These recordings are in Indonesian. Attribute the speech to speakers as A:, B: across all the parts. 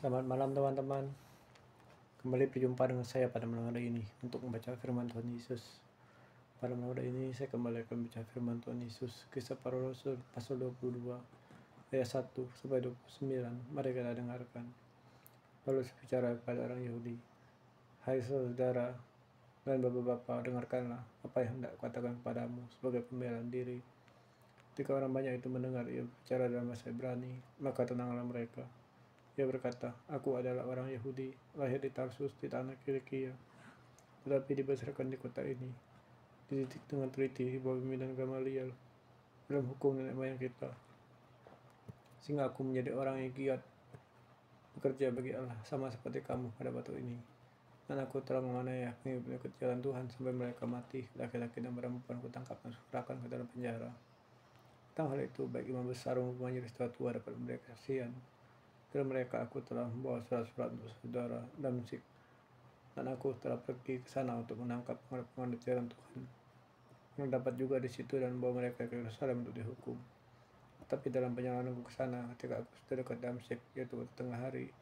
A: Selamat malam teman-teman. Kembali berjumpa dengan saya pada malam hari ini untuk membaca firman Tuhan Yesus. Pada malam hari ini saya kembali akan membaca firman Tuhan Yesus, Kisah Para Rasul pasal 22 ayat 1 sampai 29. Mari kita dengarkan. Paulus bicara kepada orang Yahudi. Hai saudara dan bapak-bapak, dengarkanlah apa yang hendak katakan kepadamu sebagai pembelaan diri. Ketika orang banyak itu mendengar ia bicara dalam bahasa Ibrani, maka tenanglah mereka. Ia berkata, aku adalah orang Yahudi, lahir di Tarsus di tanah Kilikia, tetapi dibesarkan di kota ini, dididik dengan teliti di bawah bimbingan Gamaliel dalam hukum nenek moyang kita, sehingga aku menjadi orang yang giat bekerja bagi Allah sama seperti kamu pada waktu ini. Dan aku telah menganiaya pengikut jalan Tuhan sampai mereka mati, laki-laki dan perempuan kutangkap dan serahkan ke dalam penjara. Tentang hal itu, baik imam besar maupun majelis tua dapat memberi kesaksian. Dari mereka aku telah membawa surat-surat untuk saudara Damsyik, dan aku telah pergi ke sana untuk menangkap penganut jalan Tuhan, yang dapat juga di situ dan membawa mereka ke Yerusalem untuk dihukum. Tapi dalam perjalananku ke sana, ketika aku sudah dekat Damsyik, yaitu pada tengah hari,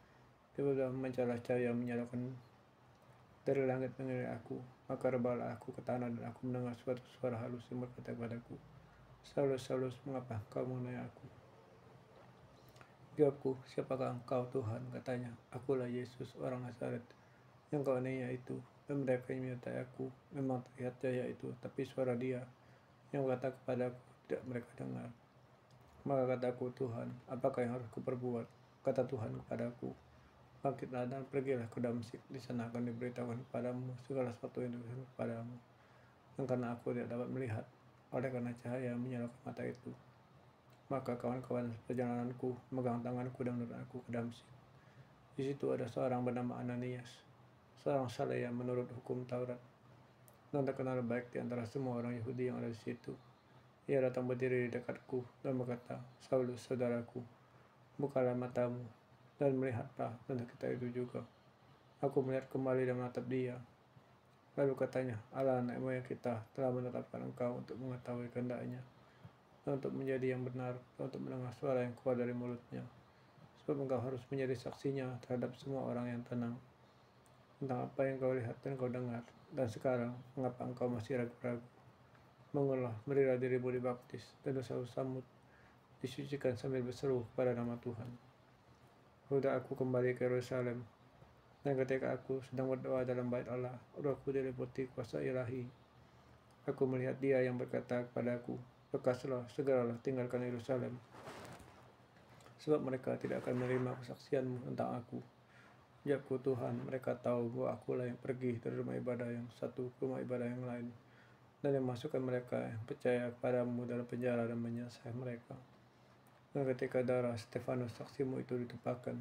A: tiba-tiba memancarlah cahaya menyalakan dari langit mengelilingi aku. Maka rebahlah aku ke tanah dan aku mendengar suatu suara halus yang berkata kepadaku, Saulus, Saulus, mengapa kau mengenai aku? Jawabku, siapakah engkau Tuhan? Katanya, akulah Yesus orang Nazaret yang kau aniaya itu. Dan mereka yang menyertai aku memang terlihat cahaya itu, tapi suara dia yang berkata kepadaku tidak mereka dengar. Maka kataku, Tuhan, apakah yang harus kuperbuat? Kata Tuhan kepadaku, bangkitlah dan pergilah ke Damsyik, di sana akan diberitahukan kepadamu segala sesuatu yang diberikan kepadamu. Dan karena aku tidak dapat melihat, oleh karena cahaya menyalakan mata itu, maka kawan-kawan perjalananku memegang tanganku dan menurut aku ke Damsyik. Di situ ada seorang bernama Ananias, seorang saleh menurut hukum Taurat, dan terkenal baik di antara semua orang Yahudi yang ada di situ. Ia datang berdiri di dekatku dan berkata, Saulus, saudaraku, bukalah matamu dan melihatlah. Dan ketika itu juga aku melihat kembali dan menatap dia. Lalu katanya, Allah nenek moyang kita telah menetapkan engkau untuk mengetahui kehendaknya, dan untuk menjadi yang benar, dan untuk mendengar suara yang keluar dari mulutnya. Sebab engkau harus menjadi saksinya terhadap semua orang yang tenang tentang apa yang kau lihat dan kau dengar. Dan sekarang, mengapa engkau masih ragu-ragu? Bangunlah, berilah dirimu dibaptis, dan dosa-dosamu disucikan sambil berseru kepada nama Tuhan. Sudah aku kembali ke Yerusalem, dan ketika aku sedang berdoa dalam bait Allah, rohku diliputi kuasa ilahi. Aku melihat dia yang berkata kepadaku, lekaslah, segeralah tinggalkan Yerusalem, sebab mereka tidak akan menerima kesaksianmu tentang aku. Jawabku, Tuhan, mereka tahu bahwa akulah yang pergi dari rumah ibadah yang satu ke rumah ibadah yang lain, dan yang masukkan mereka yang percaya kepadamu dalam penjara dan menyiksa mereka. Dan ketika darah Stefanus saksimu itu ditumpahkan,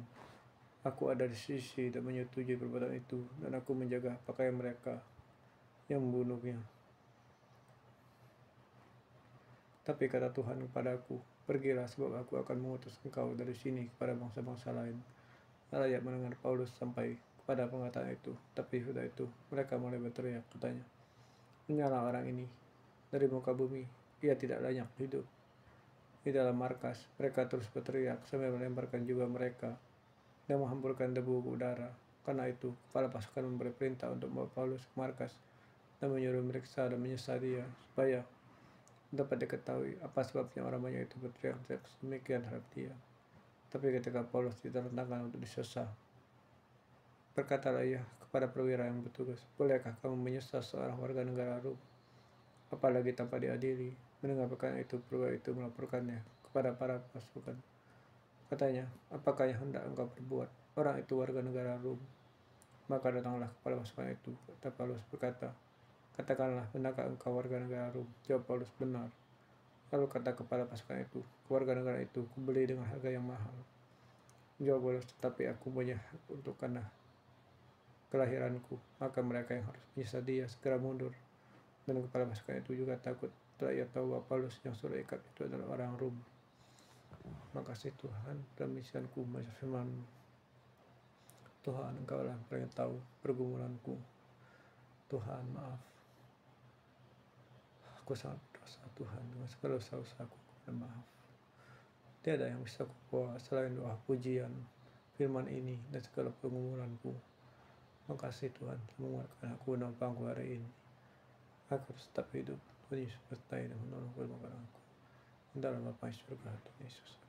A: aku ada di sisi dan menyetujui perbuatan itu, dan aku menjaga pakaian mereka yang membunuhnya. Tapi kata Tuhan kepadaku, pergilah, sebab aku akan mengutus engkau dari sini kepada bangsa-bangsa lain. Rakyat mendengar Paulus sampai kepada perkataan itu, tapi sudah itu mereka mulai berteriak, katanya, menyala orang ini dari muka bumi, ia tidak layak hidup. Di dalam markas, mereka terus berteriak sambil melemparkan juga mereka dan menghamburkan debu ke udara. Karena itu, kepala pasukan memberi perintah untuk membawa Paulus ke markas dan menyuruh meriksa dan menyiksa dia, supaya dapat diketahui apa sebabnya orang banyak itu berteriak-teriak demikian terhadap dia. Tapi ketika Paulus ditantangkan untuk disesah, berkatalah ia kepada perwira yang bertugas, bolehkah kamu menyesah seorang warga negara Rom, apalagi tanpa diadili? Mendengar perkataan itu, perwira itu melaporkannya kepada para pasukan. Katanya, apakah yang hendak engkau perbuat? Orang itu warga negara Rom. Maka datanglah kepala pasukan itu. Kata Paulus berkata, katakanlah, benarkah engkau warga negara Rom? Jawab Paulus, benar. Lalu kata kepala pasukan itu, warga negara itu kubeli dengan harga yang mahal. Jawab Paulus, tetapi aku punya hak untuk karena kelahiranku, maka mereka yang harus menyiksa dia segera mundur. Dan kepala pasukan itu juga takut, setelah ia tahu bahwa Paulus yang suruh ikat itu adalah orang Rom. Makasih Tuhan, dalam misianku membaca firman. Tuhan, engkau lah yang paling tahu pergumulanku. Tuhan, maaf, aku sangat berdosa Tuhan, dengan segala dosa-dosaku, dan maaf. Tiada yang bisa kubawa selain doa pujian, firman ini dan segala pergumulanku. Makasih Tuhan telah menguatkan aku dalam pangku hari ini. Aku harus tetap hidup. Tuhan Yesus bersertai dan menolong kelemahan aku. Dalam Bapa di surga, Tuhan Yesus.